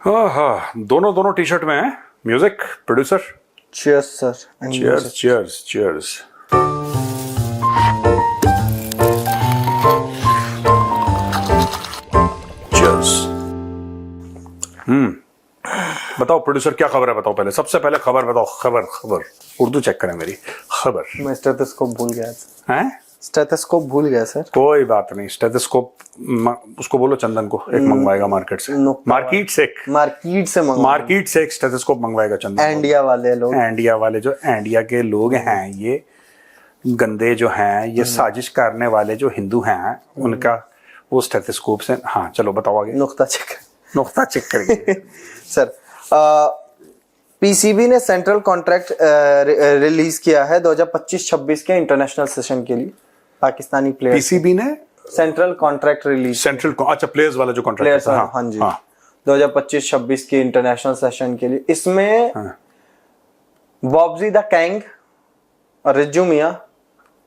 हाँ हाँ, दोनों टी शर्ट में है। Music producer. Cheers sir. Cheers cheers cheers. Cheers. बताओ प्रोड्यूसर, क्या खबर है? बताओ पहले, सबसे पहले खबर बताओ। खबर उर्दू चेक करें मेरी खबर। मैं स्टेथोस्कोप भूल गया हैं? स्टेथोस्कोप भूल गया सर। कोई बात नहीं, स्टेथोस्कोप उसको बोलो चंदन को एक मंगवाएगा मार्केट से। मार्केट से एक स्टेथोस्कोप मंगवाएगा चंदन। इंडिया वाले लोग, इंडिया वाले जो इंडिया के लोग हैं, ये गंदे जो हैं, ये साजिश करने वाले जो हिंदू हैं, उनका वो स्टेथोस्कोप से। हाँ चलो बताओ आगे। नुक्ता चेक करेंगे। सर, पीसीबी ने सेंट्रल कॉन्ट्रैक्ट रिलीज किया है 2025-26 के इंटरनेशनल सेशन के लिए। पाकिस्तानी प्लेयर पीसीबी ने सेंट्रल कॉन्ट्रैक्ट रिलीज, अच्छा प्लेयर्स वाला जो कॉन्ट्रैक्ट। हाँ जी, 2025-26 के इंटरनेशनल सेशन के लिए। इसमें बॉब्जी द कैंग और रिजू मिया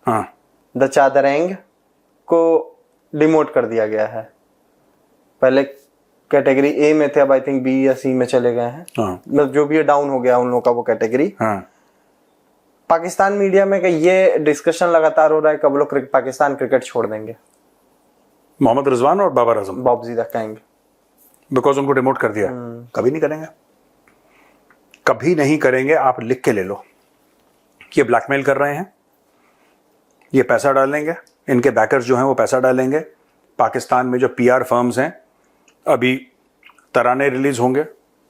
द चादरेंग को डिमोट कर दिया गया है। पहले कैटेगरी ए में थे, अब आई थिंक बी या सी में चले गए हैं। मतलब जो भी डाउन हो गया उन लोगों का वो कैटेगरी। पाकिस्तान मीडिया में ये डिस्कशन लगातार हो रहा है कब लोग पाकिस्तान क्रिकेट छोड़ देंगे। मोहम्मद रिजवान और Babar Azam, Bobji the Kang, because उनको डिमोट कर दिया। कभी नहीं करेंगे, कभी नहीं करेंगे। आप लिख के ले लो कि ये ब्लैकमेल कर रहे हैं, ये पैसा डालेंगे, इनके बैकर्स जो हैं वो पैसा डालेंगे। पाकिस्तान में जो पीआर फर्म्स हैं, अभी तराने रिलीज होंगे,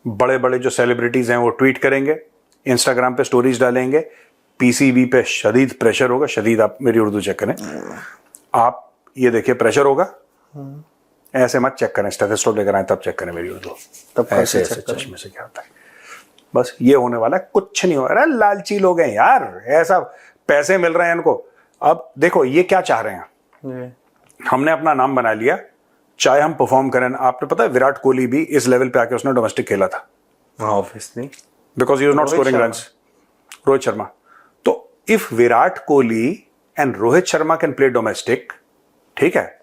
बड़े बड़े जो सेलिब्रिटीज हैं वो ट्वीट करेंगे, इंस्टाग्राम पे स्टोरीज डालेंगे, पीसीबी पे शदीद प्रेशर होगा। शदीद, आप मेरी उर्दू चेक करें, आप ये देखिए प्रेशर होगा। ऐसे मत चेक करें, स्टेथोस्कोप लेकर आए तब चेक करें मेरी उर्दू। तब ऐसे चश्मे से क्या होता है। बस ये होने वाला है, कुछ नहीं हो रहा। लालची लोग हैं यार, ऐसा पैसे मिल रहे हैं इनको। अब देखो ये क्या चाह रहे हैं, हमने अपना नाम बना लिया, चाहे हम परफॉर्म करें। आपने पता है विराट कोहली भी इस लेवल पे आके उसने डोमेस्टिक खेला था, obviously, because he was not scoring runs. Rohit Sharma. तो if Virat Kohli and Rohit Sharma can play domestic, ठीक है,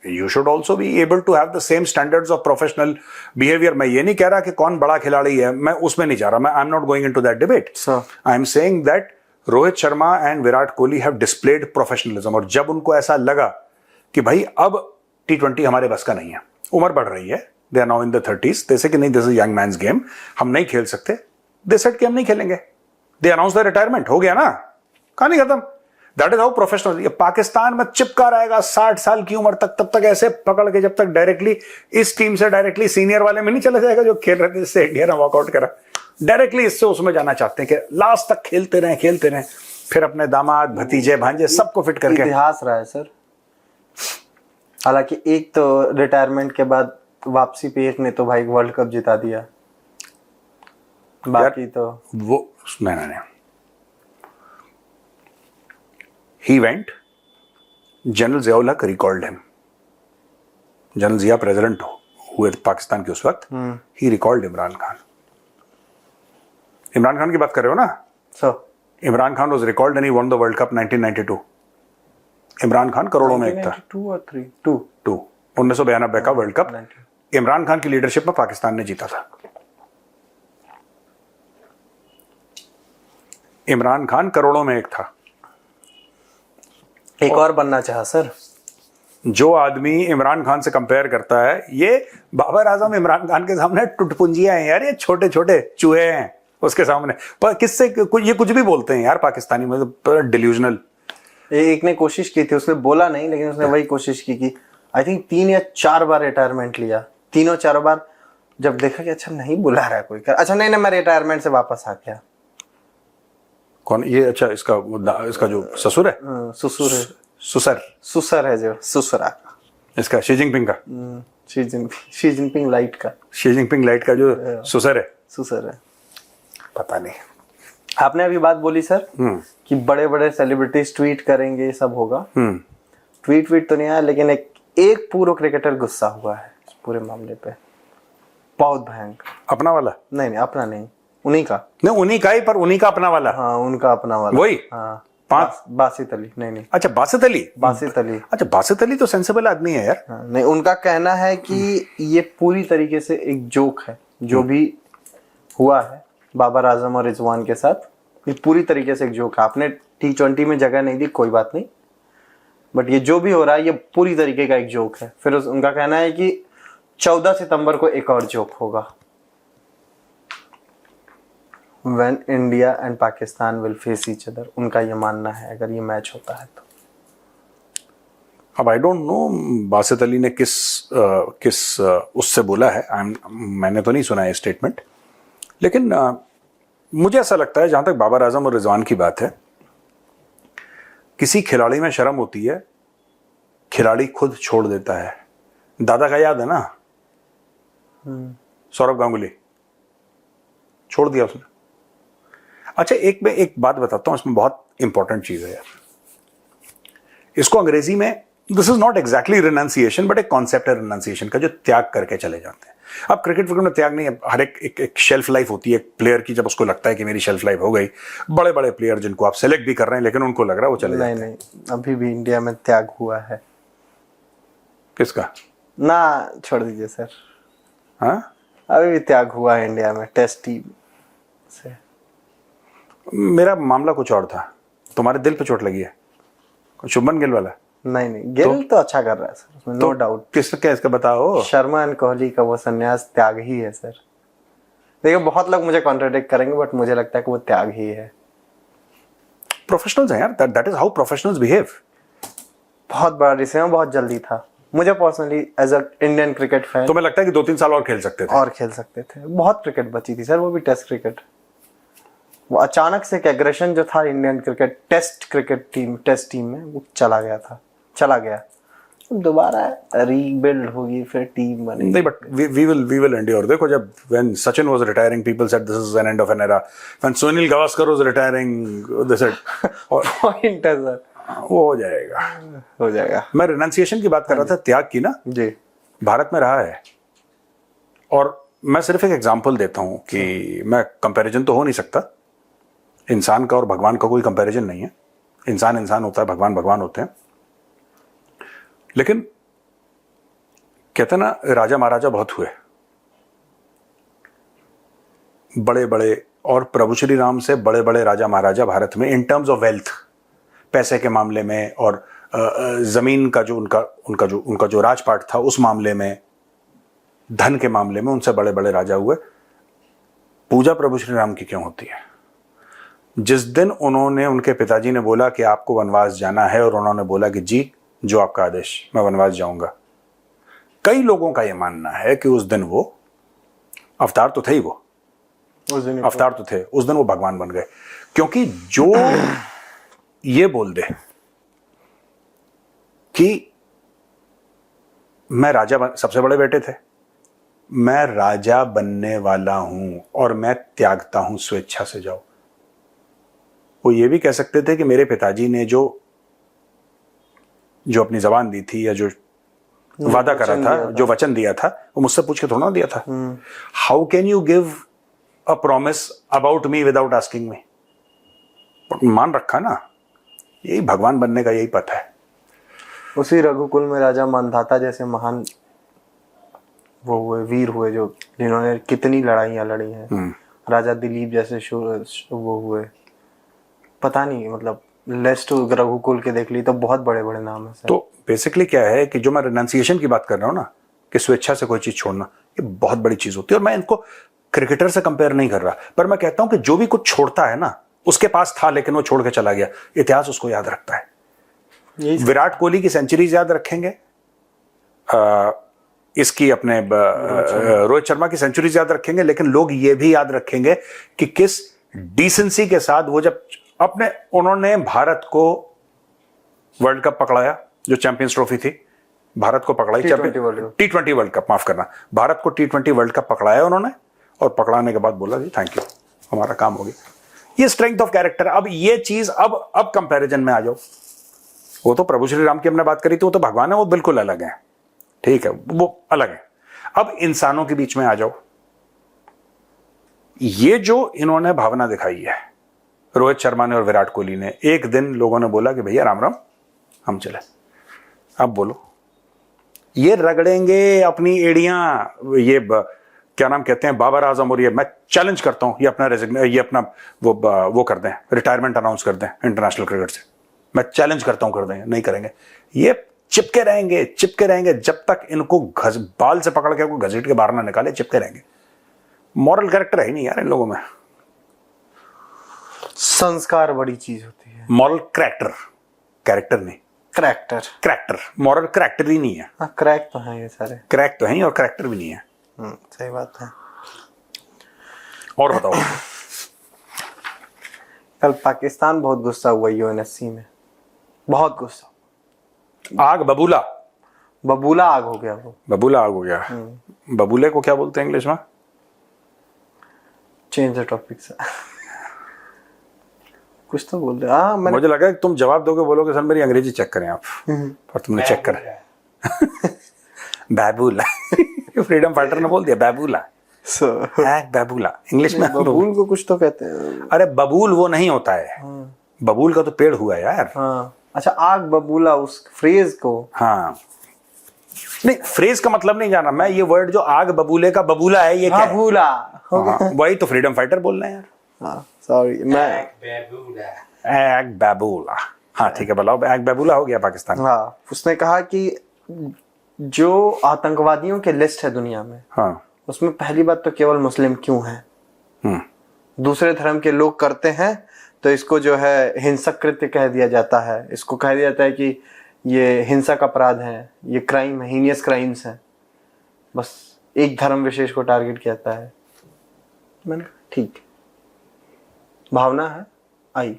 you should also be able to have the same standards of professional behaviour. मैं ये नहीं कह रहा कि कौन बड़ा खिलाड़ी है, मैं उसमें नहीं जा रहा, मैं I am not going into that debate. I am saying that Rohit Sharma and Virat Kohli have displayed professionalism. और जब उनको ऐसा लगा कि भाई अब T20 हमारे बस का नहीं है, उम्र बढ़ रही है, they are now in the 30s, जैसे कि नहीं this is young man's game, हम नहीं खेल सकते, दे सेड कि हम नहीं खेलेंगे, दे अनाउंस द रिटायरमेंट। हो गया ना, कहानी खत्म। That is how professional. ये पाकिस्तान में चिपका रहेगा 60 साल की उम्र तक, तब तक ऐसे पकड़ के, जब तक डायरेक्टली इस टीम से डायरेक्टली सीनियर वाले में नहीं चला जाएगा जो खेल रहे थे, जिससे इंडिया ने वॉकआउट करा, डायरेक्टली इससे उसमें जाना चाहते हैं कि लास्ट तक खेलते रहे, फिर अपने दामाद, भतीजे, भांजे सबको फिट करके। इतिहास रहा है सर। हालांकि एक तो रिटायरमेंट के बाद वापसी पे एक ने तो भाई वर्ल्ड कप जिता दिया, बाकी तो वो नहीं। He went, जनरल जियाउल हक रिकॉल्ड हिम। जनरल जिया प्रेसिडेंट हुए पाकिस्तान के उस वक्त, ही रिकॉल्ड इमरान खान। इमरान खान की बात कर रहे हो ना? Imran Khan was recalled and he won the world cup 1992। Imran Khan करोड़ों में एक था। 1992 का वर्ल्ड कप इमरान खान की लीडरशिप में पाकिस्तान ने जीता था। इमरान खान करोड़ों में एक था। एक और बनना चाहा सर। जो आदमी इमरान खान से कंपेयर करता है, ये बाबर आजम इमरान खान के सामने टुटपुंजियां हैं यार, ये छोटे छोटे चूहे हैं उसके सामने। पर किससे ये कुछ भी बोलते हैं यार पाकिस्तानी, मतलब डिल्यूजनल। एक ने कोशिश की थी, उसने बोला नहीं, लेकिन उसने वही कोशिश की कि आई थिंक 3 या 4 बार रिटायरमेंट लिया। तीनों 4 बार जब देखा कि अच्छा नहीं बुला रहा है कोई, अच्छा नहीं मैं रिटायरमेंट से वापस आ गया। कौन ये? अच्छा इसका जो ससुर है, ससुर है, सुसर है जो सुसरा का, इसका शी जिनपिंग का, शी जिनपिंग लाइट का जो सुसर है। पता नहीं। आपने अभी बात बोली सर कि बड़े बड़े सेलिब्रिटीज ट्वीट करेंगे, ये सब होगा। ट्वीट तो नहीं आया, लेकिन एक पूर्व क्रिकेटर गुस्सा हुआ है इस पूरे मामले पे, बहुत भयंकर। अपना वाला? नहीं अपना नहीं, उन्हीं का। नहीं उन्हीं का ही, पर उन्हीं का अपना वाला। हाँ उनका अपना वाला वही। हाँ बासित अली। नहीं अच्छा बासित अली। अच्छा बासित अली तो सेंसिबल आदमी है यार। नहीं, उनका कहना है कि ये पूरी तरीके से एक जोक है, जो भी हुआ है बाबर आजम और रिजवान के साथ, ये पूरी तरीके से एक जोक है। आपने T20 में जगह नहीं दी, कोई बात नहीं, बट ये जो भी हो रहा है ये पूरी तरीके का एक जोक है। फिर उनका कहना है कि 14 सितंबर को एक और जोक होगा, When India and Pakistan will face each other। उनका ये मानना है अगर ये मैच होता है तो। अब आई डोंट नो बासित अली ने किस उससे बोला है, मैंने तो नहीं सुना है स्टेटमेंट, लेकिन मुझे ऐसा लगता है, जहां तक बाबर आजम और रिजवान की बात है, किसी खिलाड़ी में शर्म होती है, खिलाड़ी खुद छोड़ देता है। दादा का याद है ना, सौरव गांगुली छोड़ दिया उसने। अच्छा, एक बात बताता हूं, इसमें बहुत इंपॉर्टेंट चीज है यार। इसको अंग्रेजी में, this is not exactly renunciation but एक कॉन्सेप्ट है रिनाउंसिएशन का, जो त्याग करके चले जाते हैं। अब क्रिकेट में त्याग नहीं है, हर एक शेल्फ लाइफ होती है एक प्लेयर की, जब उसको लगता है कि मेरी शेल्फ लाइफ हो गई। बड़े बड़े प्लेयर जिनको आप सेलेक्ट भी कर रहे हैं लेकिन उनको लग रहा है वो चले जाते हैं। नहीं, अभी भी इंडिया में त्याग हुआ है। किसका? ना छोड़ दीजिए सर। हाँ, अभी भी त्याग हुआ है इंडिया में टेस्ट टीम से। मेरा मामला कुछ और था, तुम्हारे दिल पे चोट लगी है, शुभमन गिल वाला? नहीं, गिल तो अच्छा कर रहा है सर, उसमें नो डाउट। क्या इसका बताओ। शर्मा एंड कोहली का वो संन्यास त्याग ही है सर। देखिए, बहुत लोग मुझे कॉन्ट्रडिक्ट करेंगे बट मुझे लगता है कि वो त्याग ही है। प्रोफेशनल्स हैं यार, that is how professionals behave. बहुत बड़ा डिसीजन, बहुत जल्दी था। मुझे personally as a Indian cricket fan, तुम्हें लगता है कि 2-3 साल और खेल सकते थे? बहुत क्रिकेट बची थी सर, वो भी टेस्ट क्रिकेट। वो अचानक से एक एग्रेशन जो था इंडियन क्रिकेट टेस्ट टीम में, वो चला गया। दोबारा रीबिल्ड होगी, फिर टीम बनेगी। नहीं, बट वी विल एंड्योर। देखो, जब when Sachin was retiring, people said this is an end of an era. When Sunil Gavaskar was retiring, they said point है सर, वो हो जाएगा। मैं रिनाउंसिएशन की बात कर रहा था, त्याग की ना जी। भारत में रहा है, और मैं सिर्फ एक एग्जांपल देता हूं कि मैं कंपैरिजन तो हो नहीं सकता, इंसान का और भगवान का कोई कंपैरिजन नहीं है। इंसान होता है, भगवान होते हैं। लेकिन कहते ना, राजा महाराजा बहुत हुए, बड़े बड़े, और प्रभु श्री राम से बड़े बड़े राजा महाराजा भारत में इन टर्म्स ऑफ वेल्थ, पैसे के मामले में, और जमीन का जो उनका जो राजपाट था उस मामले में, धन के मामले में, उनसे बड़े बड़े राजा हुए। पूजा प्रभु श्री राम की क्यों होती है? जिस दिन उनके पिताजी ने बोला कि आपको वनवास जाना है, और उन्होंने बोला कि जी, जो आपका आदेश, मैं वनवास जाऊंगा। कई लोगों का यह मानना है कि उस दिन वो अवतार तो थे ही, उस दिन वो भगवान बन गए। क्योंकि जो ये बोल दे कि मैं राजा सबसे बड़े बेटे थे, मैं राजा बनने वाला हूं और मैं त्यागता हूं, स्वेच्छा से जाओ। वो ये भी कह सकते थे कि मेरे पिताजी ने जो अपनी जबान दी थी, या जो वादा करा था, जो वचन दिया था, वो मुझसे पूछ के थोड़ा ना दिया था। How can you give a promise about me without asking me? मान रखा ना, यही भगवान बनने का यही पथ है। उसी रघुकुल में राजा मानधाता जैसे महान वो हुए, वीर हुए, जो जिन्होंने कितनी लड़ाइयां लड़ी हैं। राजा दिलीप जैसे वो हुए, पता नहीं, मतलब लिस्ट रघुकुल के देख ली तो बहुत बड़े बड़े नाम है। तो बेसिकली क्या है कि जो मैं रिनाउंसिएशन की बात कर रहा हूं ना, कि स्वेच्छा से कोई चीज छोड़ना, ये बहुत बड़ी चीज होती है। और मैं इनको क्रिकेटर से कंपेयर नहीं कर रहा, पर मैं कहता हूं कि जो भी कुछ छोड़ता है ना, उसके पास था लेकिन वो छोड़ के चला गया, इतिहास उसको याद रखता है। विराट कोहली की सेंचुरीज याद रखेंगे, इसकी अपने रोहित शर्मा की सेंचुरीज याद रखेंगे, लेकिन लोग ये भी याद रखेंगे कि किस डिसेंसी के साथ वो जब उन्होंने भारत को वर्ल्ड कप पकड़ाया, जो चैंपियंस ट्रॉफी थी, भारत को पकड़ाई, T20 वर्ल्ड कप, माफ करना, भारत को T20 वर्ल्ड कप पकड़ाया उन्होंने, और पकड़ाने के बाद बोला जी थैंक यू, हमारा काम हो गया। ये स्ट्रेंथ ऑफ कैरेक्टर। अब ये चीज अब कंपैरिजन में आ जाओ। वो तो प्रभु श्री राम की हमने बात करी थी, वो तो भगवान है, वो बिल्कुल अलग है, ठीक है, वो अलग है। अब इंसानों के बीच में आ जाओ। ये जो इन्होंने भावना दिखाई है, रोहित शर्मा ने और विराट कोहली ने, एक दिन लोगों ने बोला कि भैया राम राम, हम चले। अब बोलो, ये रगड़ेंगे अपनी एड़ियां, ये क्या नाम कहते हैं, बाबर आजम, और ये मैं चैलेंज करता हूं ये अपना वो कर दें, रिटायरमेंट अनाउंस कर दें इंटरनेशनल क्रिकेट से। मैं चैलेंज करता हूं कर दें, नहीं करेंगे। ये चिपके रहेंगे जब तक इनको बाल से पकड़ के कोई घसीट के बाहर ना निकाले, चिपके रहेंगे। मॉरल कैरेक्टर है ही नहीं यार इन लोगों में। संस्कार बड़ी चीज होती है। मॉरल कैरेक्टर नहीं, करैक्टर। मॉरल कैरेक्टर ही नहीं है। हाँ, क्रैक तो है ये सारे। क्रैक तो है ही और कैरेक्टर भी नहीं है। सही बात है। और बताओ। कल पाकिस्तान बहुत गुस्सा हुआ यूएनएससी में, बहुत गुस्सा। आग बबूला आग हो गया वो। बबूला आग हो गया। बबूले को क्या बोलते हैं इंग्लिश में? चेंज द टॉपिक से कुछ तो बोल रहे। हाँ, मुझे लगा कि तुम जवाब दोगे, बोलोगे सर मेरी अंग्रेजी चेक करें आप, और तुमने चेक करा। बाबूला। फ्रीडम फाइटर ने बोल दिया बाबूला। बाबूला इंग्लिश में बबूल को कुछ तो कहते हैं। अरे बबूल वो नहीं होता है, बबूल का तो पेड़ हुआ यार। हाँ, अच्छा, आग बबूला उस फ्रेज को। हाँ, नहीं फ्रेज का मतलब नहीं जाना मैं, ये वर्ड जो आग बबूले का बबूला है ये क्या है? बबूला। हाँ, वही तो फ्रीडम फाइटर बोल रहे हैं यार। हाँ, सॉरी मैं एग बाबूला। हाँ ठीक है, बताओ। एग बाबूला हो गया पाकिस्तान। हाँ, उसने कहा कि जो आतंकवादियों के लिस्ट है दुनिया में, हाँ, उसमें पहली बात तो केवल मुस्लिम क्यों है, दूसरे धर्म के लोग करते हैं तो इसको जो है हिंसक कृत्य कह दिया जाता है। इसको कह दिया जाता है कि ये हिंसक अपराध है, ये क्राइम है, हीनियस क्राइम्स है। बस एक धर्म विशेष को टारगेट किया जाता है। मैंने ठीक, भावना है आई।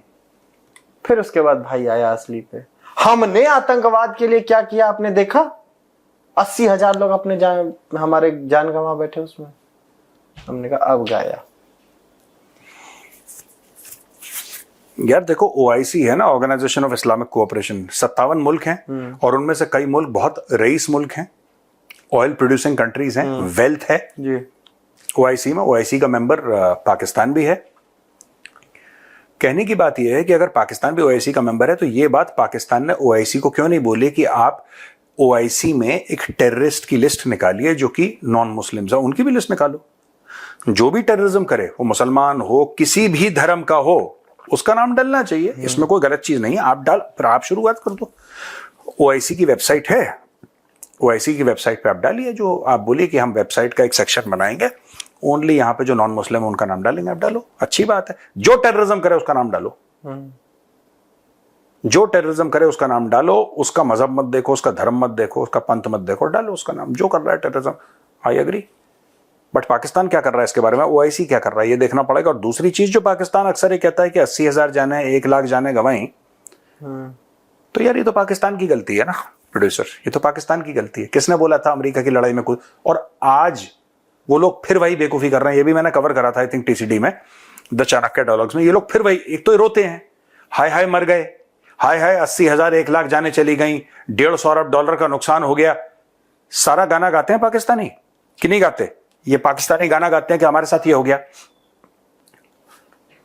फिर उसके बाद भाई आया असली पे। हमने आतंकवाद के लिए क्या किया आपने देखा? 80,000 लोग अपने हमारे जान गंवा बैठे उसमें। हमने कहा अब गाया। यार देखो, ओआईसी है ना, ऑर्गेनाइजेशन ऑफ इस्लामिक कोऑपरेशन, 57 मुल्क हैं और उनमें से कई मुल्क बहुत रईस मुल्क हैं, ऑयल प्रोड्यूसिंग कंट्रीज हैं, वेल्थ है जी ओआईसी में। ओआईसी का मेंबर पाकिस्तान भी है। कहने की बात यह है कि अगर पाकिस्तान भी ओआईसी का मेंबर है तो ये बात पाकिस्तान ने ओआईसी को क्यों नहीं बोली कि आप ओआईसी में एक टेररिस्ट की लिस्ट निकालिए जो कि नॉन मुस्लिम्स है, उनकी भी लिस्ट निकालो। जो भी टेररिज्म करे, वो मुसलमान हो, किसी भी धर्म का हो, उसका नाम डलना चाहिए। इसमें कोई गलत चीज नहीं है। आप शुरुआत कर दो। ओआईसी की वेबसाइट है, ओआईसी की वेबसाइट पे आप डालिए, जो आप बोलिए कि हम वेबसाइट का एक सेक्शन बनाएंगे, ओनली यहाँ पे जो नॉन मुस्लिम है उनका नाम डालेंगे, आप डालो, अच्छी बात है। जो टेररिज्म करे उसका नाम डालो, जो टेररिज्म करे उसका नाम डालो। उसका मजहब मत देखो, उसका धर्म मत देखो, उसका पंथ मत देखो, डालो उसका नाम। जो कर रहा है terrorism, I agree. But Pakistan क्या कर रहा है इसके बारे में, ओआईसी क्या कर रहा है, ये देखना पड़ेगा। और दूसरी चीज जो पाकिस्तान अक्सर ये कहता है कि 80,000 जाने, 1 लाख जाने गंवाई, तो यार ये तो पाकिस्तान की गलती है ना प्रोड्यूसर, ये तो पाकिस्तान की गलती है। किसने बोला था अमेरिका की लड़ाई में कुछ, और आज वो लोग फिर वही बेवकूफी कर रहे हैं। ये भी मैंने कवर करा था आई थिंक टीसीडी में, द चाणक्य डायलॉग्स में। ये लोग फिर वही, एक तो ये रोते हैं, हाय हाय मर गए, हाय हाय 80,000 1 लाख जाने चली गई, $150 अरब का नुकसान हो गया। सारा गाना गाते हैं पाकिस्तानी कि नहीं गाते? ये पाकिस्तानी गाना गाते हैं कि हमारे साथ ये हो गया।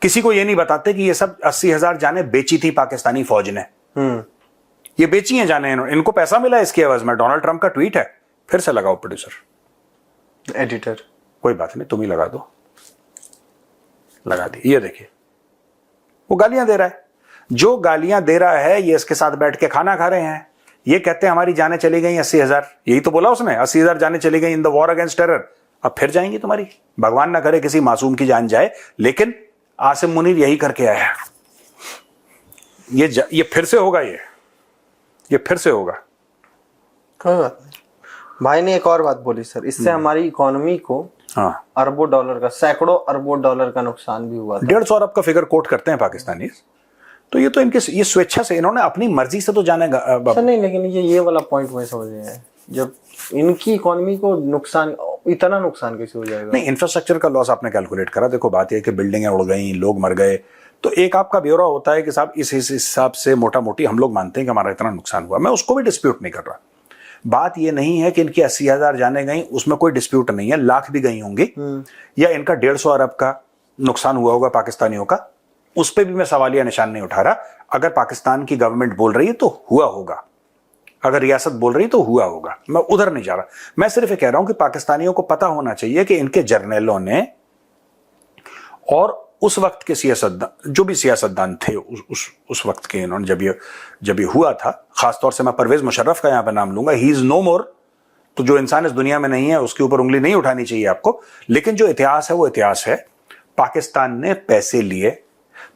किसी को ये नहीं बताते कि ये सब 80,000 जाने बेची थी पाकिस्तानी फौज ने। ये बेची हैं जाने, इनको पैसा मिला इसकी एवज में। डोनाल्ड ट्रंप का ट्वीट है, फिर से लगाओ प्रोड्यूसर, एडिटर, कोई बात नहीं, तुम ही लगा दो। लगा दी, ये देखिए, वो गालियां दे रहा है। जो गालियां दे रहा है ये इसके साथ बैठ के खाना खा रहे हैं। ये कहते हैं हमारी जानें चली गई 80,000, यही तो बोला उसने, 80,000 जानें चली गई in the war against terror. अब फिर जाएंगी तुम्हारी, भगवान ना करे किसी मासूम की जान जाए, लेकिन आसिम मुनीर यही करके आया है। ये फिर से होगा, ये फिर से होगा। कोई बात नहीं। भाई ने एक और बात बोली सर, इससे हमारी इकोनॉमी को अरबों डॉलर का, सैकड़ों अरबों डॉलर का नुकसान भी हुआ था। 150 अरब का फिगर कोट करते हैं पाकिस्तानी। तो ये तो इनके, ये स्वेच्छा से, इन्होंने अपनी मर्जी से तो जानेगा। नहीं, लेकिन ये वाला पॉइंट मैं समझ रहे हैं, जब इनकी इकोनॉमी को नुकसान, इतना नुकसान कैसे हो जाएगा? नहीं, इंफ्रास्ट्रक्चर का लॉस आपने कैलकुलेट करा। देखो बात यह कि बिल्डिंगें उड़ गई, लोग मर गए, तो एक आपका ब्यौरा होता है कि साहब इस हिसाब से मोटा मोटी हम लोग मानते हैं कि हमारा इतना नुकसान हुआ। मैं उसको भी डिस्प्यूट नहीं कर रहा। बात ये नहीं है कि इनकी 80,000 जाने गई, उसमें कोई डिस्प्यूट नहीं है, लाख भी गई होंगी, या इनका 150 अरब का नुकसान हुआ होगा पाकिस्तानियों का, उस पर भी मैं सवालिया निशान नहीं उठा रहा। अगर पाकिस्तान की गवर्नमेंट बोल रही है तो हुआ होगा। अगर रियासत बोल रही तो हुआ होगा, मैं उधर नहीं जा रहा। मैं सिर्फ ये कह रहा हूं कि पाकिस्तानियों को पता होना चाहिए कि इनके जर्नलों ने और उस वक्त के सियासतदान, जो भी सियासतदान थे उस वक्त के, इन्होंने जब ये हुआ था, खासतौर से मैं परवेज मुशर्रफ का यहां पे नाम लूंगा, ही इज नो मोर। तो जो इंसान इस दुनिया में नहीं है उसके ऊपर उंगली नहीं उठानी चाहिए आपको, लेकिन जो इतिहास है वो इतिहास है। पाकिस्तान ने पैसे लिए,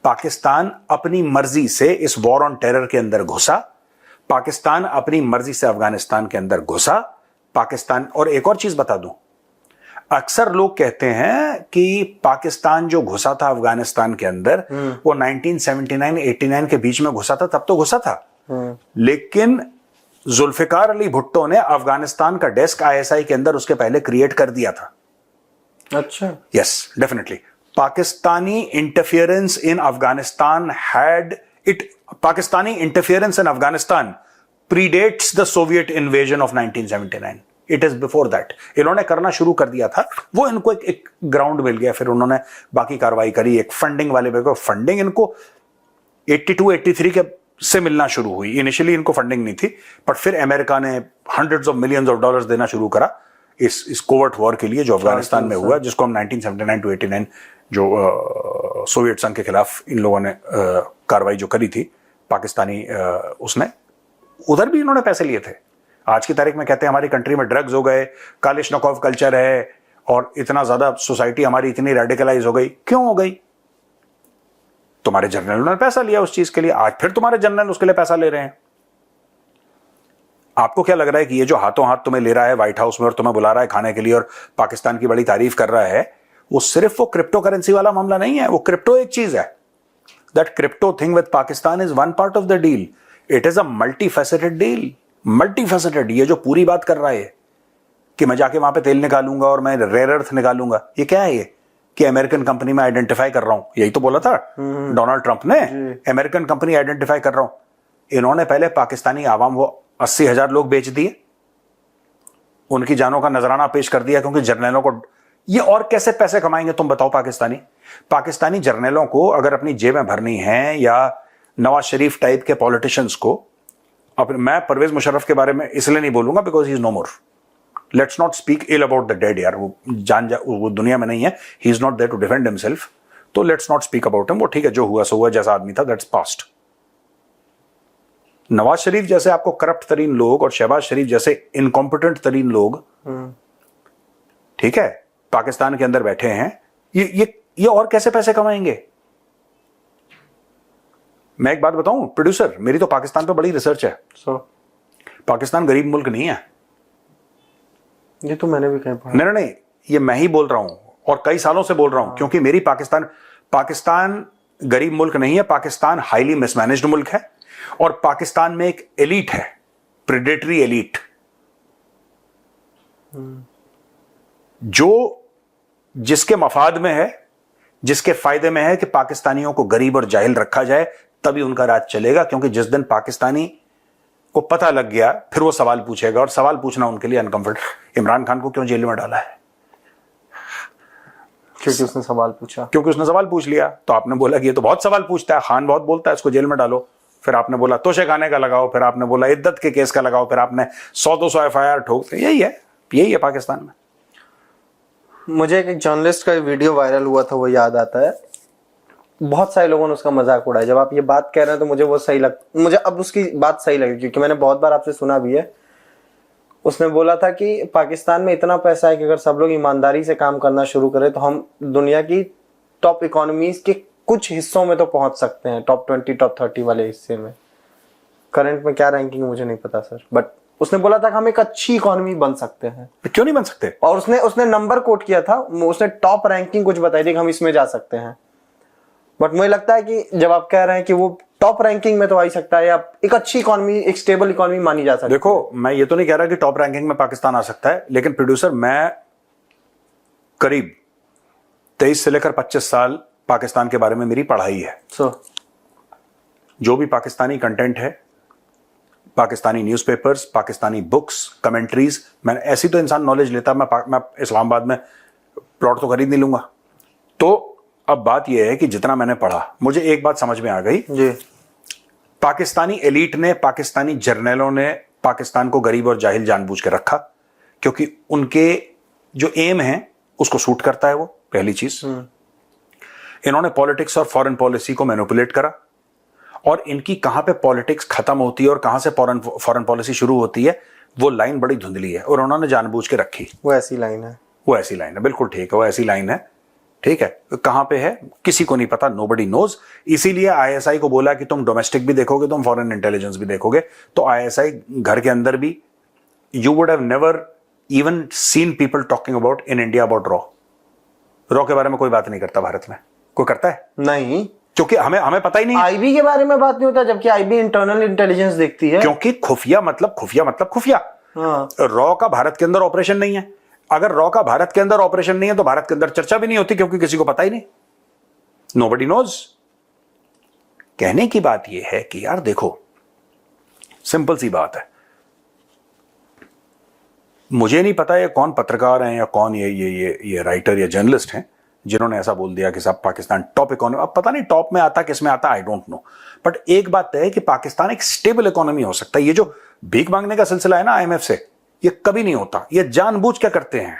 पाकिस्तान अपनी मर्जी से इस वॉर ऑन टेरर के अंदर घुसा, पाकिस्तान अपनी मर्जी से अफगानिस्तान के अंदर घुसा, पाकिस्तान। और एक और चीज बता दूं, अक्सर लोग कहते हैं कि पाकिस्तान जो घुसा था अफगानिस्तान के अंदर वो 1979-89 के बीच में घुसा था, तब तो घुसा था, लेकिन जुल्फिकार अली भुट्टो ने अफगानिस्तान का डेस्क आईएसआई के अंदर उसके पहले क्रिएट कर दिया था। अच्छा, yes, definitely. Pakistani interference in Afghanistan predates the Soviet invasion of 1979। It is before that. इन्होंने करना शुरू कर दिया था, वो इनको एक ग्राउंड मिल गया, फिर उन्होंने बाकी कार्रवाई करी। एक फंडिंग वाले फंडिंग इनको 82-83 के से मिलना शुरू हुई। इनिशियली इनको फंडिंग नहीं थी, बट फिर अमेरिका ने hundreds of millions of dollars देना शुरू करा इस कोवर्ट वॉर के लिए जो अफगानिस्तान में हुआ, जिसको हम 1979-89 जो सोवियत संघ के खिलाफ इन लोगों ने कार्रवाई जो करी थी पाकिस्तानी, उसने उधर भी इन्होंने पैसे लिए थे। आज की तारीख में कहते हैं हमारी कंट्री में ड्रग्स हो गए, कालिशनकोव कल्चर है, और इतना ज्यादा सोसाइटी हमारी इतनी रेडिकलाइज हो गई। क्यों हो गई? तुम्हारे जनरल ने पैसा लिया उस चीज के लिए, आज फिर तुम्हारे जनरल उसके लिए पैसा ले रहे हैं। आपको क्या लग रहा है कि ये जो हाथों हाथ तुम्हें ले रहा है व्हाइट हाउस में और तुम्हें बुला रहा है खाने के लिए और पाकिस्तान की बड़ी तारीफ कर रहा है, वो सिर्फ वो क्रिप्टो करेंसी वाला मामला नहीं है। वो क्रिप्टो एक चीज है, that crypto thing with Pakistan is one part of the deal. It is a multi faceted deal, multi faceted. ये जो पूरी बात कर रहा है कि मैं जाके वहां पे तेल निकालूंगा और मैं रेयर अर्थ निकालूंगा, ये क्या है? ये कि अमेरिकन कंपनी में आइडेंटिफाई कर रहा हूं, यही तो बोला था डोनाल्ड ट्रंप ने, अमेरिकन कंपनी आइडेंटिफाई कर रहा हूं। इन्होंने पहले पाकिस्तानी आवाम वो 80,000 लोग बेच दिए, उनकी जानों का नजराना पेश कर दिया, क्योंकि जर्नलों को ये और कैसे पैसे कमाएंगे तुम बताओ? पाकिस्तानी जर्नलों को अगर अपनी जेबें भरनी है, या नवाज शरीफ टाइप के पॉलिटिशियंस को, मैं परवेज मुशर्रफ के बारे में इसलिए नहीं बोलूंगा because he is no more, let's not speak ill about the dead यार, वो दुनिया में नहीं है, he is not there to defend himself, तो let's not speak about him. वो ठीक है, जो हुआ सो हुआ, जैसा आदमी था दैट्स पास्ट। नवाज शरीफ जैसे आपको करप्ट तरीन लोग और शहबाज शरीफ जैसे इनकॉम्पिटेंट तरीन लोग, ठीक है, पाकिस्तान के अंदर बैठे हैं, ये और कैसे पैसे कमाएंगे? मैं एक बात बताऊं प्रोड्यूसर, मेरी तो पाकिस्तान पे बड़ी रिसर्च है। पाकिस्तान गरीब मुल्क नहीं है। ये तो मैंने भी कहीं पढ़ा। नहीं, ये मैं ही बोल रहा हूं और कई सालों से बोल रहा हूं, क्योंकि मेरी पाकिस्तान गरीब मुल्क नहीं है। पाकिस्तान हाईली मिसमैनेज्ड मुल्क है, और पाकिस्तान में एक एलीट है, प्रेडेटरी एलीट, जो जिसके मफाद में है, जिसके फायदे में है कि पाकिस्तानियों को गरीब और जाहिल रखा जाए, तभी उनका राज चलेगा। क्योंकि जिस दिन पाकिस्तानी को पता लग गया, फिर वो सवाल पूछेगा, और सवाल पूछना उनके लिए अनकंफर्टेबल। इमरान खान को क्यों जेल में डाला है? क्योंकि उसने सवाल पूछा, क्योंकि उसने सवाल पूछ लिया। तो आपने बोला कि ये तो बहुत सवाल पूछता है, खान बहुत बोलता है, इसको जेल में डालो। फिर आपने बोला तोशे खाने का लगाओ, फिर आपने बोला इद्दत के केस का लगाओ, फिर आपने 100-200 FIR ठोक। यही है पाकिस्तान में। मुझे एक जर्नलिस्ट का वीडियो वायरल हुआ था, वो याद आता है। बहुत सारे लोगों ने उसका मजाक उड़ाया। जब आप ये बात कह रहे हैं तो मुझे वो सही मुझे अब उसकी बात सही लगी, क्योंकि मैंने बहुत बार आपसे सुना भी है। उसने बोला था कि पाकिस्तान में इतना पैसा है कि अगर सब लोग ईमानदारी से काम करना शुरू करें तो हम दुनिया की टॉप इकोनॉमीज के कुछ हिस्सों में तो पहुंच सकते हैं, टॉप 20, टॉप 30 वाले हिस्से में। करंट में क्या रैंकिंग मुझे नहीं पता सर, बट उसने बोला था कि हम एक अच्छी इकोनॉमी बन सकते हैं। क्यों नहीं बन सकते? और उसने नंबर कोट किया था, उसने टॉप रैंकिंग कुछ बताई थी कि हम इसमें जा सकते हैं। बट मुझे लगता है कि जब आप कह रहे हैं कि वो टॉप रैंकिंग में तो आ ही सकता है, या एक अच्छी इकोनॉमी, एक स्टेबल इकोनॉमी मानी जा सकती है। देखो, मैं ये तो नहीं कह रहा कि टॉप रैंकिंग में पाकिस्तान आ सकता है, लेकिन प्रोड्यूसर, मैं करीब 23 से लेकर 25 साल पाकिस्तान के बारे में मेरी पढ़ाई है। जो भी पाकिस्तानी कंटेंट है, Pakistani newspapers, Pakistani books, commentaries, मैंने ऐसी तो इंसान नॉलेज लेता, मैं इस्लामाबाद में प्लॉट तो खरीद नहीं लूंगा। तो अब बात यह है कि जितना मैंने पढ़ा, मुझे एक बात समझ में आ गई जी। पाकिस्तानी एलीट ने, पाकिस्तानी जर्नलों ने पाकिस्तान को गरीब और जाहिल जानबूझ के रखा, क्योंकि उनके जो एम है उसको सूट करता है वो, पहली चीज। इन्होंने पॉलिटिक्स और फॉरेन पॉलिसी को मैनिपुलेट करा, और इनकी कहां पे पॉलिटिक्स खत्म होती है और कहां से फॉरेन पॉलिसी शुरू होती है वो लाइन बड़ी धुंधली है, और उन्होंने जानबूझ के रखी। वो ऐसी लाइन है, वो ऐसी लाइन है, बिल्कुल ठीक है, वो ऐसी लाइन है, ठीक है। कहां पे है किसी को नहीं पता, नोबडी नोज। इसीलिए आईएसआई को बोला कि तुम डोमेस्टिक भी देखोगे, तुम फॉरेन इंटेलिजेंस भी देखोगे। तो आईएसआई घर के अंदर भी, you would have never even seen people talking about in India about raw के बारे में कोई बात नहीं करता भारत में। कोई करता है? नहीं, क्योंकि हमें पता ही नहीं। आईबी के बारे में बात नहीं होता, जबकि आईबी इंटरनल इंटेलिजेंस देखती है। क्योंकि खुफिया मतलब खुफिया। हाँ। रॉ का भारत के अंदर ऑपरेशन नहीं है। अगर रॉ का भारत के अंदर ऑपरेशन नहीं है तो भारत के अंदर चर्चा भी नहीं होती, क्योंकि किसी को पता ही नहीं, नोबडी नोज। कहने की बात यह है कि यार देखो, सिंपल सी बात है, मुझे नहीं पता ये कौन पत्रकार हैं या कौन ये राइटर या जर्नलिस्ट हैं जिन्होंने ऐसा बोल दिया कि साहब पाकिस्तान टॉप इकोनॉमी। अब पता नहीं टॉप में आता किस में आता, आई डोंट नो, बट एक बात तय है कि पाकिस्तान एक स्टेबल इकोनॉमी हो सकता है। ये जो भीख मांगने का सिलसिला है ना आईएमएफ से, ये कभी नहीं होता, ये जानबूझ के करते हैं।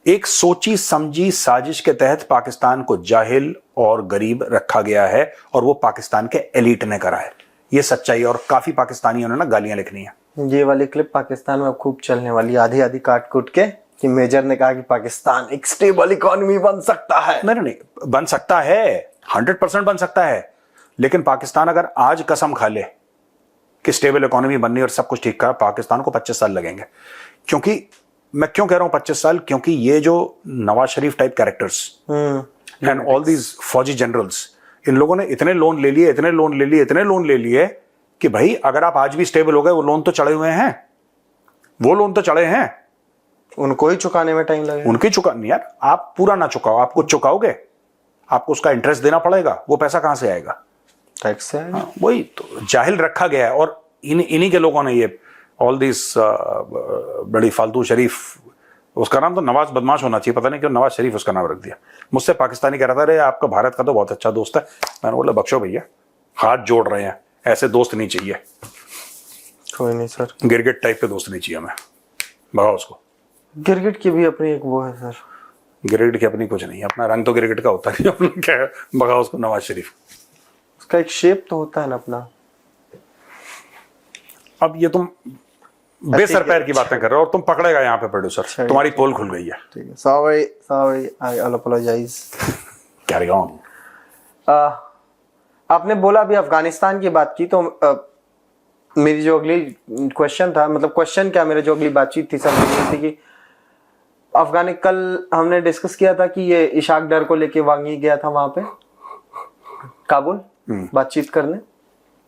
एक सोची समझी साजिश के तहत पाकिस्तान को जाहिल और गरीब रखा गया है, और वो पाकिस्तान के एलिट ने करा है, ये सच्चाई। और काफी पाकिस्तानियों ने ना गालियां लिखनी है। ये वाली क्लिप पाकिस्तान में अब खूब चलने वाली, आधी आधी काट कूट के, कि मेजर ने कहा कि पाकिस्तान एक स्टेबल इकोनॉमी बन सकता है। नहीं, बन सकता है, 100% बन सकता है। लेकिन पाकिस्तान अगर आज कसम खा ले कि स्टेबल इकोनॉमी बननी और सब कुछ ठीक करा, पाकिस्तान को 25 साल लगेंगे। क्योंकि मैं क्यों कह रहा हूं 25 साल, क्योंकि ये जो Nawaz Sharif type characters and all these फौजी जनरल्स, इन लोगों ने इतने लोन ले लिए कि भाई अगर आप आज भी स्टेबल हो गए, वो लोन तो चढ़े हैं, उनको ही चुकाने में टाइम लगेगा। उनकी चुका नहीं यार, आप पूरा ना चुकाओ, आप कुछ चुकाओगे, आपको उसका इंटरेस्ट देना पड़ेगा, वो पैसा कहां से आएगा? टैक्स से। वही तो जाहिल रखा गया है। और इन्हीं के लोगों ने ये ऑल दिस बड़ी फालतू शरीफ, उसका नाम तो नवाज बदमाश होना चाहिए, पता नहीं क्यों नवाज शरीफ उसका नाम रख दिया। मुझसे पाकिस्तानी कह रहा था, अरे आपका भारत का तो बहुत अच्छा दोस्त है। मैंने बोला बख्शो भैया, हाथ जोड़ रहे हैं, ऐसे दोस्त नहीं चाहिए। कोई नहीं सर, गिरगिट टाइप के दोस्त नहीं चाहिए हमें, भगाओ उसको। गिरगिट की भी अपनी एक वो है सर। गिरगिट की अपनी कुछ नहीं है, अपना रंग तो गिरगिट का होता है, अपना क्या है, भगाओ उसको नवाज शरीफ। उसका एक शेप तो होता है ना अपना। अब ये तुम बेसर पैर की बातें कर रहे हो, और तुम पकड़ेगा यहाँ पे प्रोड्यूसर, तुम्हारी पोल खुल गई है। ठीक है, sorry, I apologise. Carry on. आपने बोला अभी अफगानिस्तान की बात की, तो मेरी जो अगली क्वेश्चन था, मतलब क्वेश्चन क्या, मेरी जो अगली बातचीत थी सर, ये थी कि कल हमने डिस्कस किया था कि ये इशाक डर को लेके वांगी गया था वहां पे काबुल बातचीत करने।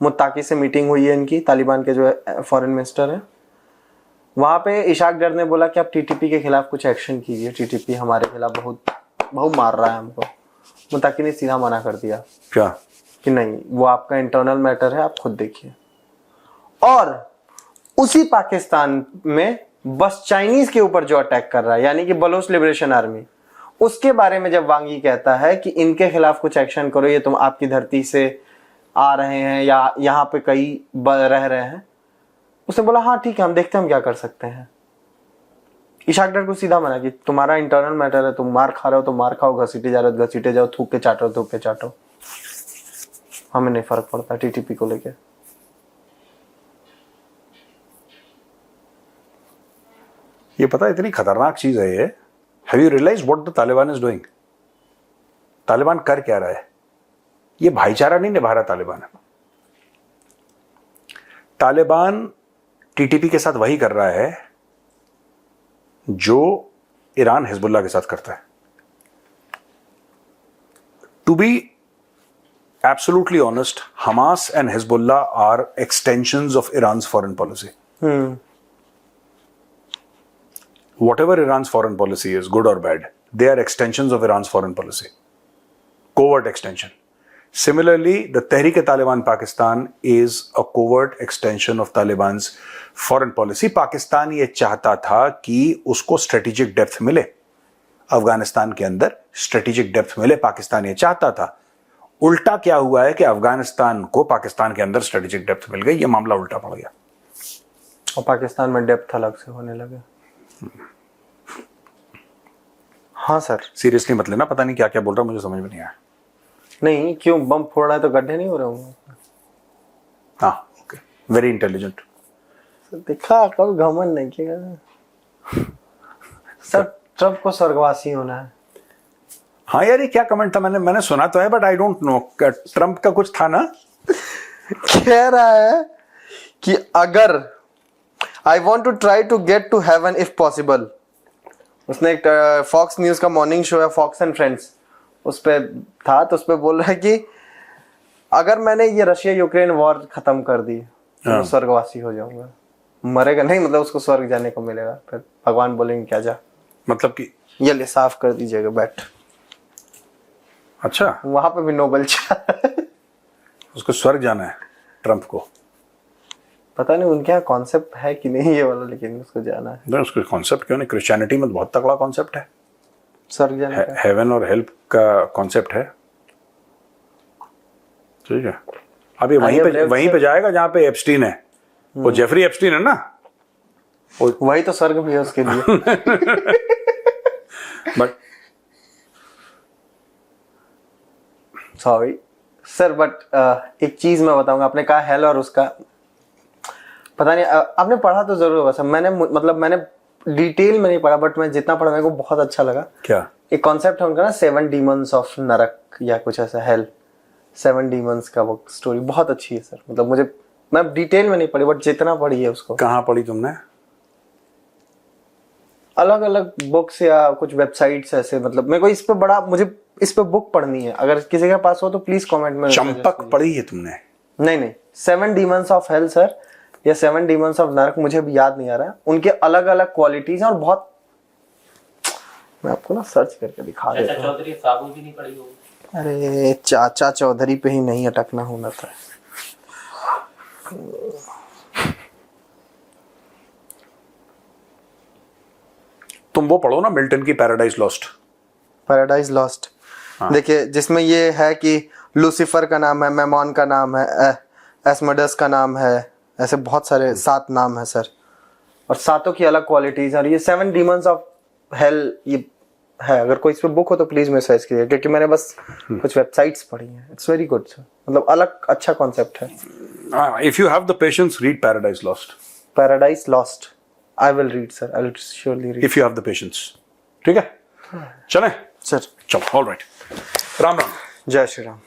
मुत्ताकी से मीटिंग हुई है इनकी, तालिबान के जो फॉरेन मिनिस्टर है। वहां पे इशाक डर ने बोला कि आप टीटीपी के खिलाफ कुछ एक्शन कीजिए, टीटीपी हमारे खिलाफ बहुत मार रहा है हमको। मुत्ताकी ने सीधा मना कर दिया क्या कि नहीं, वो आपका इंटरनल मैटर है, आप खुद देखिए। और उसी पाकिस्तान में बस चाइनीज के ऊपर जो अटैक कर रहा है, यानी कि बलोच लिबरेशन आर्मी, उसके बारे में जब वांगी कहता है कि इनके खिलाफ कुछ एक्शन करो, ये तुम आपकी धरती से आ रहे हैं या यहाँ पे कई रह रहे हैं, उसने बोला हाँ ठीक है, हम देखते हैं हम क्या कर सकते हैं। इशाक डर को सीधा मना कि तुम्हारा इंटरनल मैटर है, तुम मार खा रहे हो तो मार खाओ, घसीटे जा रहे हो घसीटे जाओ, थूक के चाटो, हमें नहीं फर्क पड़ता टीटीपी को लेके। ये पता है इतनी खतरनाक चीज है ये। Have you realise what the Taliban is doing? Taliban कर क्या रहा है? ये भाईचारा नहीं निभा रहा तालिबान टीटीपी के साथ वही कर रहा है जो ईरान हिजबुल्लाह के साथ करता है। To be absolutely honest, Hamas and Hezbollah are extensions of Iran's foreign policy. Whatever Iran's foreign policy is, good or bad, they are extensions of Iran's foreign policy. Covert extension. Similarly, the Tehreek-e-Taliban Pakistan is a covert extension of Taliban's foreign policy. Pakistan ये चाहता था कि उसको strategic depth मिले, अफगानिस्तान के अंदर strategic depth मिले, पाकिस्तान ये चाहता था। उल्टा क्या हुआ है कि अफगानिस्तान को पाकिस्तान के अंदर strategic depth मिल गई, ये मामला उल्टा पड़ गया। और पाकिस्तान में डेप्थ अलग से होने लगे। हाँ सर। सीरियसली मत लेना, पता नहीं क्या क्या बोल रहा, मुझे समझ में नहीं आया। नहीं, क्यों बम फोड़ रहा है तो गड्ढे नहीं हो रहे होंगे? हाँ, ओके, वेरी इंटेलिजेंट। देखा, कभी घमंड नहीं किया सर। ट्रम्प को स्वर्गवासी होना है। हाँ यार, ये क्या कमेंट था? मैंने सुना तो है, but I don't know. Trump का कुछ था ना? कह रहा है कि अगर I want to try to get to heaven if possible. उसने एक फॉक्स न्यूज का मॉर्निंग शो है, फॉक्स एंड फ्रेंड्स, उस पे था, तो उस पे बोल रहा है कि अगर मैंने ये रशिया यूक्रेन वॉर खत्म कर दी तो मैं स्वर्गवासी हो जाऊंगा। मरेगा नहीं, मतलब उसको स्वर्ग जाने को मिलेगा। फिर भगवान बोलेंगे क्या जा, मतलब कि ये ले साफ कर दीजिएगा बैठ। अच्छा, वहां पे भी नोबेल उसको स्वर्ग जाना है ट्रम्प को? पता नहीं उनके यहाँ कॉन्सेप्ट है कि नहीं ये वाला, लेकिन उसको जाना है। नहीं, उसको कॉन्सेप्ट क्यों नहीं? क्रिश्चियनिटी में बहुत तगड़ा कॉन्सेप्ट है, स्वर्ग जाने का। हेवन और हेल्प का कॉन्सेप्ट है। ठीक है, अब ये वहीं पे जाएगा जहां पे एप्स्टीन है। वो जेफरी एप्स्टीन है ना, वही तो स्वर्ग भी है उसके लिए। बट सॉरी सर, बट एक चीज मैं बताऊंगा। आपने कहा हेल और उसका पता नहीं, आपने पढ़ा तो जरूर होगा सर। मैंने डिटेल में नहीं पढ़ा, बट मैं जितना पढ़ा मेरे को बहुत अच्छा लगा। क्या? एक कॉन्सेप्ट है उनका ना, 7 डीमंस ऑफ नरक या कुछ ऐसा, हेल 7 डीमंस का वो स्टोरी बहुत अच्छी है सर। मतलब मैं डिटेल में नहीं पढ़ी, बट जितना पढ़ी है उसको। कहाँ पढ़ी तुमने? अलग अलग बुक्स या कुछ वेबसाइट्स ऐसे। मतलब मेरे को मुझे इस पे बुक पढ़नी है। अगर किसी के पास हो तो प्लीज कमेंट में। चंपक पढ़ी है तुमने? नहीं, 7 डीमंस ऑफ हेल सर, या 7 डीमंस ऑफ नरक, मुझे भी याद नहीं आ रहा है। उनके अलग अलग क्वालिटीज हैं और बहुत, मैं आपको ना सर्च करके दिखा देता हूँ। चौधरी साबू भी नहीं पड़ी होगी? अरे चाचा चौधरी पे ही नहीं अटकना होना था। तुम वो पढ़ो ना, मिल्टन की पैराडाइज लॉस्ट। पैराडाइज लॉस्ट, देखिए, जिसमें ये है कि लूसीफर का नाम है, मेमोन का नाम है, एस्मोडस का नाम है, ऐसे बहुत सारे 7 नाम है सर, और 7 की अलग क्वालिटीज। और ये 7 डीमंस ऑफ हेल ये है। अगर कोई इस पे बुक हो तो प्लीज मैसेज सर्च कीजिए, क्योंकि मैंने बस कुछ वेबसाइट्स पढ़ी हैं। इट्स वेरी गुड सर, मतलब अलग अच्छा कॉन्सेप्ट है। If you have the patience, read paradise lost. Paradise lost I will read sir, I will surely read if you have the patience. ठीक है, चलें सर। चलो, ऑल राइट। राम राम। जय श्री राम।